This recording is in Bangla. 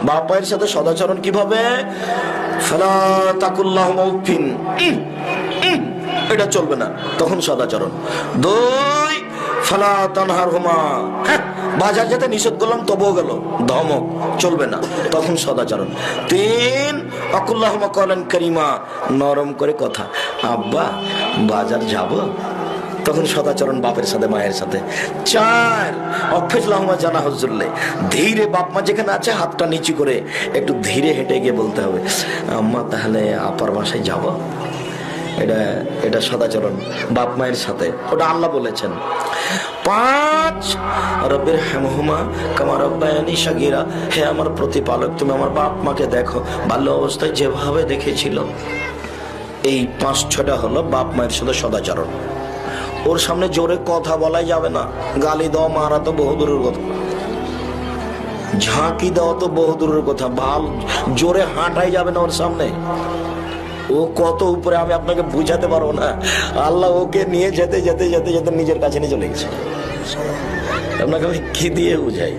বাপ মায়ের সাথে সদাচরণ কিভাবে? ফালা তাকুল্লাহুমা উফিন, এটা চলবে না, তখন সদাচরণ। 2 ফালা তানহারহুমা, বাজার যেতে নিষেধ করলাম তবুও গেল, ধমক, চলবে না, তখন সদাচরণ। 3 আকুল্লাহুমা কওলান কারীমা, নরম করে কথা, আব্বা বাজার যাব, তখন সদাচরণ বাপের সাথে মায়ের সাথে। 4 অফিজলাহুমা জানাহুজ্জুল্লে, ধীরে, বাপ মা যেখানে আছে হাতটা নিচু করে একটু ধীরে হেঁটে গিয়ে বলতে হবে, আম্মা তাহলে আপার বাসায় যাব। এটা সদাচরণ বাপ মায়ের সাথে, ওটা আল্লাহ বলেছেন। 5 রব্বির হামহুমা কামা রাব্বায়ানি সাগীরা, হে আমার প্রতিপালক তুমি আমার বাপ মাকে দেখো বাল্য অবস্থায় যেভাবে দেখেছিল। এই 5-6টা হলো বাপ মায়ের সাথে সদাচরণ। ওর সামনে জোরে কথা বলাই যাবে না, গালি দেওয়া মারা তো বহু দূরের কথা, ঝাঁকি দেওয়া তো বহু দূরের কথা, ভাল জোরে হাঁটাই যাবে না ওর সামনে। ও কত উপরে আমি আপনাকে বুঝাতে পারবো না। আল্লাহ ওকে নিয়ে যেতে যেতে যেতে যেতে নিজের কাছে নিয়ে চলে গেছে। আপনাকে আমি কি দিয়ে বুঝাই?